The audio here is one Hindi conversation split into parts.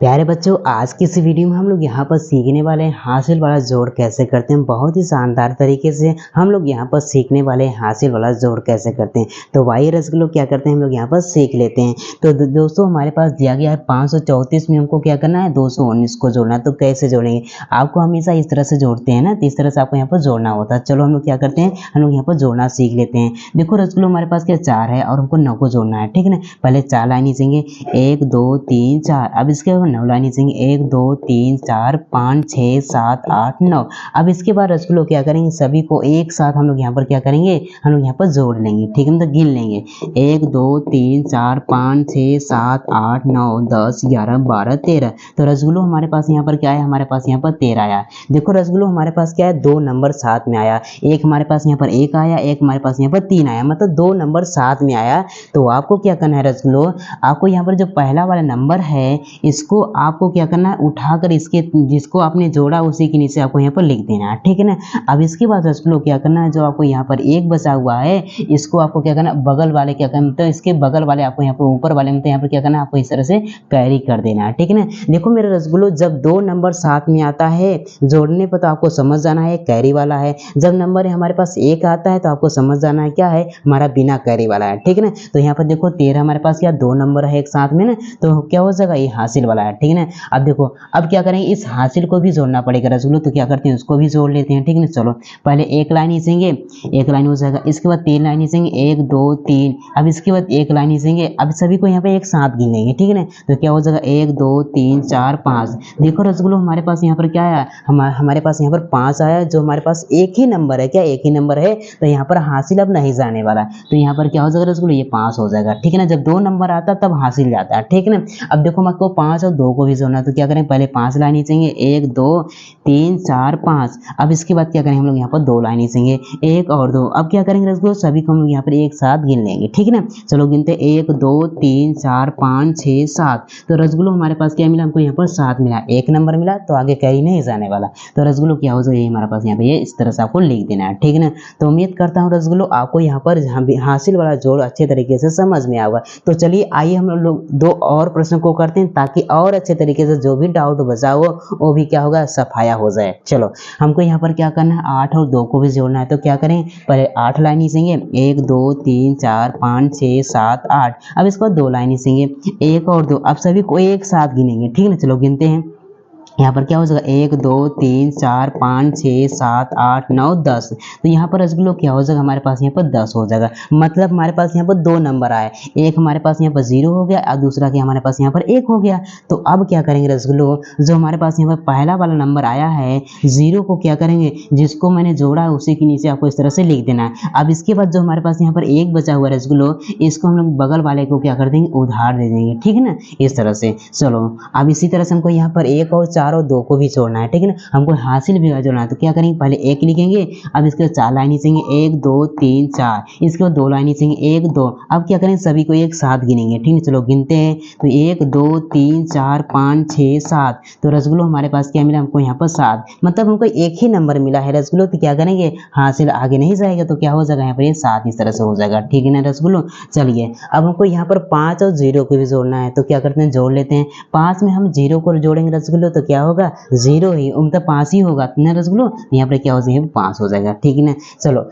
प्यारे बच्चों, आज की इस वीडियो में हम लोग यहाँ पर सीखने वाले हैं हासिल वाला जोड़ कैसे करते हैं। बहुत ही शानदार तरीके से हम लोग यहाँ पर सीखने वाले हैं हासिल वाला जोड़ कैसे करते हैं। तो वाई रसगुल्लो क्या करते हैं, हम लोग यहाँ पर सीख लेते हैं। तो दोस्तों हमारे पास दिया गया है 534 में हमको क्या करना है, 219 को जोड़ना है। तो कैसे जोड़ेंगे, आपको हमेशा इस तरह से जोड़ते हैं ना, तो इस तरह से आपको यहाँ पर जोड़ना होता है। चलो हम लोग क्या करते हैं, हम लोग यहाँ पर जोड़ना सीख लेते हैं। देखो रसगुल्लो हमारे पास क्या 4 है और हमको 9 को जोड़ना है, ठीक है ना। पहले 4 लाइन चाहिए, 1 2 3 4। अब इसके बाद 9 लाइन चाहिए, 1 2 3 4 5 6 7 8 9। अब इसके बाद रसगुल्लो क्या करेंगे, सभी को एक साथ हम लोग यहाँ पर क्या करेंगे, हम लोग यहाँ पर जोड़ लेंगे, ठीक है। मतलब गिन लेंगे 1 2 3 4 5 6 7 8 9 10 11 12 13। तो रसगुल्लो हमारे पास यहाँ पर क्या है, हमारे पास यहाँ पर 13 आया। देखो रसगुल्लो हमारे पास क्या है, 2 नंबर साथ में आया। एक हमारे पास यहाँ पर 1 आया, एक हमारे पास यहाँ पर 3 आया, मतलब 2 नंबर साथ में आया। तो आपको क्या करना है रसगुल्लो, आपको यहाँ पर जो पहला वाला नंबर है इसको आपको क्या करना है, उठाकर इसके जिसको आपने जोड़ा उसी के नीचे आपको यहाँ पर लिख देना है, ठीक है ना। अब इसके बाद रसगुल्लो क्या करना है, जो आपको यहाँ पर 1 बचा हुआ है इसको आपको क्या करना है, बगल वाले क्या करना है, तो इसके बगल वाले आपको यहाँ पर ऊपर वाले में तो यहाँ पर क्या करना है, आपको इस तरह से कैरी कर देना है, ठीक है ना। देखो मेरे रसगुल्लो, जब 2 नंबर साथ में आता है जोड़ने पर तो आपको समझ जाना है कैरी वाला है। जब नंबर हमारे पास 1 आता है तो आपको समझ जाना है क्या है, हमारा बिना कैरी वाला है, ठीक है ना। तो यहाँ पर देखो 13 हमारे पास क्या 2 नंबर है एक साथ में ना, तो क्या हो जाएगा, ये हासिल वाला है, ठीक है ना। अब देखो अब क्या करेंगे, इस हासिल को भी जोड़ना पड़ेगा रसगुल्लो। तो क्या करते हैं, उसको भी जोड़ लेते हैं, ठीक है ना। चलो पहले एक लाइन खींचेंगे, एक लाइन हो जाएगा। इसके बाद 3 लाइन खींचेंगे, 1 2 3। अब इसके बाद एक लाइन खींचेंगे। अब सभी को यहाँ पे एक साथ गिन लेंगे, ठीक है ना। तो क्या हो जाएगा 1 2 3 4 5। देखो रसगुल्लो हमारे पास यहाँ पर क्या आया, हमारे पास यहाँ पर 5 आया। जो हमारे पास एक ही नंबर है, क्या एक ही नंबर है, तो यहाँ पर हासिल अब नहीं जाने वाला। तो यहाँ पर क्या हो जाएगा रसगुल्लो, ये 5 हो जाएगा, ठीक है ना। जब 2 नंबर आता तब हासिल जाता है, ठीक है ना। अब देखो हमको 5 और 2 को भी जोड़ना है। तो क्या करें, पहले 5 लाइन खींचेंगे, 1 2 3 4 5। अब इसके बाद क्या करेंगे, हम लोग यहाँ पर 2 लाइन खींचेंगे, 1 और 2। अब क्या करेंगे रसगुल्लो, सभी को हम लोग यहाँ पर एक साथ गिन लेंगे, ठीक है ना। चलो गिनते 1 2 3 4 5 6 7। तो रसगुल्लो हमारे पास क्या मिला, हमको यहाँ पर 7 मिला, एक नंबर मिला, तो आगे कैरी नहीं जाने वाला। तो रसगुल्लो क्या हो जाएगा, हमारे पास यहाँ पे ये इस तरह से आपको लिख देना है, ठीक है ना। तो उम्मीद करता हूँ रसगुल्लो आपको यहाँ पर हासिल वाला जोड़ अच्छे तरीके से समझ में आएगा। तो चलिए आइए हम लोग 2 और प्रश्न को करते हैं, ताकि और अच्छे तरीके से जो भी डाउट बचा हो वो भी क्या होगा, सफाया हो जाए। चलो हमको यहाँ पर क्या करना है, 8 और 2 को भी जोड़ना है। तो क्या करें, पहले 8 लाइन खींचेंगे, 1 2 3 4 5 6 7 8। अब इसके बाद 2 लाइन खींचेंगे, 1 और 2। अब सभी को एक साथ गिनेंगे, ठीक है ना। चलो गिनते हैं, यहाँ पर क्या हो जाएगा 1 2 3 4 5 6 7 8 9 10। तो यहाँ पर रसगुल्लो क्या हो जाएगा, हमारे पास यहाँ पर 10 हो जाएगा। मतलब हमारे पास यहाँ पर 2 नंबर आए, एक हमारे पास यहाँ पर 0 हो गया और दूसरा क्या हमारे पास यहाँ पर 1 हो गया। तो अब क्या करेंगे रसगुल्लो, जो हमारे पास यहाँ पर पहला वाला नंबर आया है 0 को क्या करेंगे, जिसको मैंने जोड़ा है उसी के नीचे आपको इस तरह से लिख देना है। अब इसके बाद जो हमारे पास यहाँ पर 1 बचा हुआ है रसगुल्लो, इसको हम लोग बगल वाले को क्या कर देंगे, उधार दे देंगे, ठीक है ना, इस तरह से। चलो अब इसी तरह से हमको यहाँ पर 1 और 4 और 2 को भी जोड़ना है, ठीक है ना। हमको हासिल भी जोड़ना है। तो क्या करेंगे, पहले 1 लिखेंगे, अब इसके बाद 4 लाइन खींचेंगे, 1 2 3 4। इसके बाद 2 लाइन खींचेंगे, 1 2। अब क्या करेंगे, सभी को एक साथ गिनेंगे, ठीक है। चलो गिनते हैं, तो 1 2 3 4 5 6 7। तो रसगुल्लो हमारे पास क्या मिला, हमको यहाँ पर 7, मतलब हमको एक ही नंबर मिला है रसगुल्लो। तो क्या करेंगे, हासिल आगे नहीं जाएगा, तो क्या हो जाएगा, यहाँ पर ये 7 इस तरह से हो जाएगा, ठीक है ना रसगुल्लो। चलिए अब हमको यहाँ पर 5 और 0 को भी जोड़ना है। तो क्या करते हैं, जोड़ लेते हैं। 5 में हम 0 को जोड़ेंगे रसगुल्लो, तो क्या होगा, 0 ही, मतलब 5 ही होगा ना रसगुल्लो। यहाँ पर क्या हो जाएगा, 5 हो जाएगा, ठीक है ना। चलो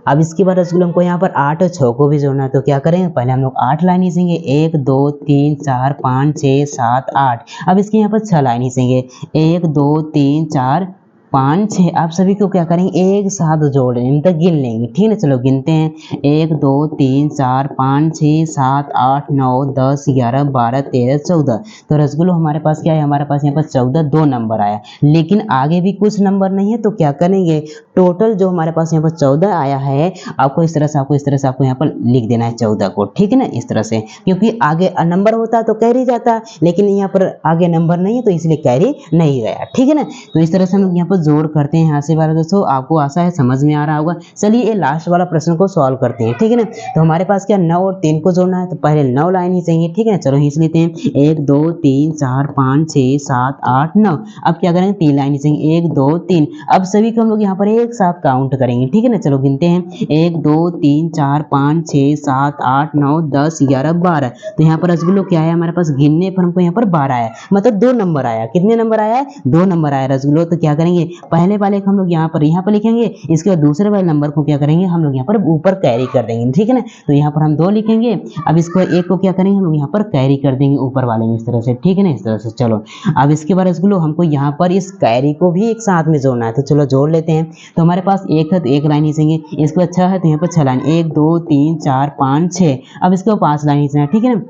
अब इसके बाद रसगुल्लो हमको यहाँ पर 8 और 6 को भी जोड़ना है। तो क्या करेंगे, पहले हम लोग 8 लाइन खींचेंगे, 1 2 3 4 5 6 7 8। अब इसके यहाँ पर 6 लाइन खींचेंगे, 1 2 3 4 5 6। आप सभी को क्या करेंगे, एक साथ जोड़ लेंगे, मतलब गिन लेंगे, ठीक है। चलो गिनते हैं, 1 2 3 4 5 6 7 8 9 10 11 12 13 14। तो रसगुल्लो हमारे पास क्या है, हमारे पास यहाँ पर 14 2 नंबर आया, लेकिन आगे भी कुछ नंबर नहीं है। तो क्या करेंगे, टोटल जो हमारे पास यहाँ पर 14 आया है, आपको इस तरह से आपको यहाँ पर लिख देना है 14 को, ठीक है ना, इस तरह से। क्योंकि आगे नंबर होता तो कैरी जाता, लेकिन यहाँ पर आगे नंबर नहीं है तो इसलिए कैरी नहीं गया, ठीक है ना। तो इस तरह से हम लोग यहाँ पर जोड़ करते हैं हासिल वाला दोस्तों, आपको आशा है समझ में आ रहा होगा। चलिए ये लास्ट वाला प्रश्न को सॉल्व करते हैं, ठीक है ना। तो हमारे पास क्या 9 और 3 को जोड़ना है, तो पहले 9 लाइन ही चाहिए, ठीक है ना। चलो खींच लेते हैं, 1 2 3 4 5 6 7 8 9। अब क्या करेंगे, 3 लाइन ही चाहिए, 1 2 3। अब सभी को हम लोग यहाँ पर एक साथ काउंट करेंगे, ठीक है ना। चलो गिनते हैं, 1 2 3 4 5 6 7 8 9 10 11 12। तो यहाँ पर रसगुल्लो क्या है हमारे पास, गिनने पर हमको यहाँ पर 12 आया, मतलब 2 नंबर आया। कितने नंबर आया है, 2 नंबर आया रसगुल्लो। तो क्या करेंगे, पहले वाले को हम लोग यहाँ पर लिखेंगे, इसके बाद दूसरे वाले नंबर को क्या करेंगे, हम लोग यहाँ पर ऊपर कैरी कर देंगे, ठीक है ना। तो यहाँ पर हम 2 लिखेंगे, अब इसको एक को क्या करेंगे, हम लोग यहाँ पर कैरी कर देंगे ऊपर वाले में, इस तरह से, ठीक है ना, इस तरह से। चलो अब इसके बाद रसगुल्लो हमको यहाँ पर इस कैरी को भी एक साथ में जोड़ना है, तो चलो जोड़ लेते हैं। तो हमारे पास 1 है तो 1 लाइन खींचेंगे, इसके बाद 6 है तो यहाँ पर 6 लाइन, 1 2 3 4 5 6। अब इसके बाद 5 लाइन खींचना है, ठीक है ना।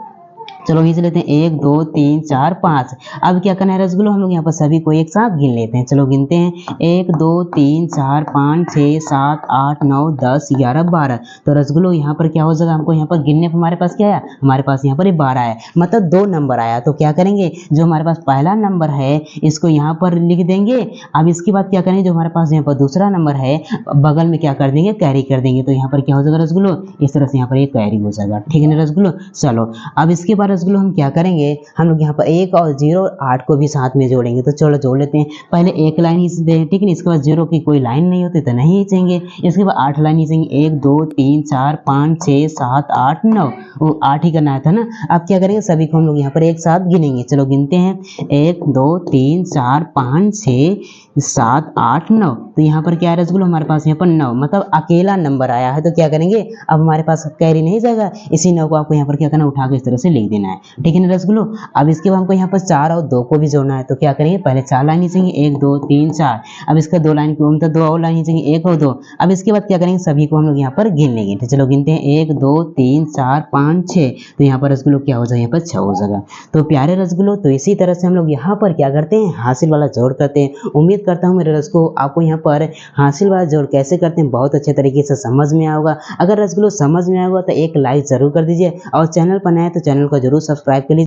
चलो खींच लेते हैं, 1 2 3 4 5। अब क्या करना है रसगुल्लो, हम लोग यहाँ पर सभी को एक साथ गिन लेते हैं। चलो गिनते हैं, 1 2 3 4 5 6 7 8 9 10 11 12। तो रसगुल्लो यहाँ पर क्या हो जाएगा, हमको यहाँ पर गिनने पर हमारे पास क्या आया, हमारे पास यहाँ पर 12 है, मतलब 2 नंबर आया। तो क्या करेंगे, जो हमारे पास पहला नंबर है इसको यहाँ पर लिख देंगे। अब इसके बाद क्या करेंगे, जो हमारे पास यहाँ पर दूसरा नंबर है बगल में क्या कर देंगे, कैरी कर देंगे। तो यहाँ पर क्या हो जाएगा रसगुल्लो, इस तरह से यहाँ पर एक कैरी हो जाएगा, ठीक है ना रसगुल्लो। चलो अब इसके बाद रसगुल्लो हम क्या करेंगे, हम लोग यहाँ पर 1 और 0 8 को भी साथ में जोड़ेंगे। तो चलो जोड़ लेते हैं, पहले 1 लाइन खींचते हैं, ठीक है ना। इसके बाद 0 की कोई लाइन नहीं होती तो नहीं खींचेंगे। इसके बाद 8 लाइन खींचेंगे, 1 2 3 4 5 6 7 8 9। वो 8 ही करना था ना। अब क्या करेंगे, सभी को हम लोग यहाँ पर एक साथ गिनेंगे। चलो गिनते हैं, 1 2 3 4 5 6 7 8 9। तो यहाँ पर क्या है रसगुल्लो, हमारे पास यहाँ पर 9, मतलब अकेला नंबर आया है। तो क्या करेंगे, अब हमारे पास कैरी नहीं जाएगा, इसी 9 को आपको यहाँ पर क्या करना, उठा के इस तरह से लिख देना है, ठीक है ना रसगुल्लो। अब इसके बाद हमको यहाँ पर 4 और 2 को भी जोड़ना है। तो क्या करेंगे, पहले 4 लाइन खींचेंगे, 1 2 3 4। अब इसका 2 लाइन को मतलब 2 और लाइन खींचेंगे, 1 और 2। अब इसके बाद क्या करेंगे, सभी को हम लोग यहाँ पर गिन लेंगे। तो चलो गिनते हैं, 1 2 3 4 5 6। तो यहाँ पर रसगुल्लो क्या हो जाएगा, यहाँ पर 6 हो जाएगा। तो प्यारे रसगुल्लो, तो इसी तरह से हम लोग यहाँ पर क्या करते हैं, हासिल वाला जोड़ करते हैं। उम्मीद करता हूँ मेरे रसगुल्लो आपको यहाँ पर हासिल वाला जोड़ कैसे करते हैं बहुत अच्छे तरीके से समझ में आएगा। अगर रसगुल्लो समझ में आएगा तो एक लाइक जरूर कर दीजिए, और चैनल पर नया है तो चैनल को जरूर सब्सक्राइब कर लीजिए।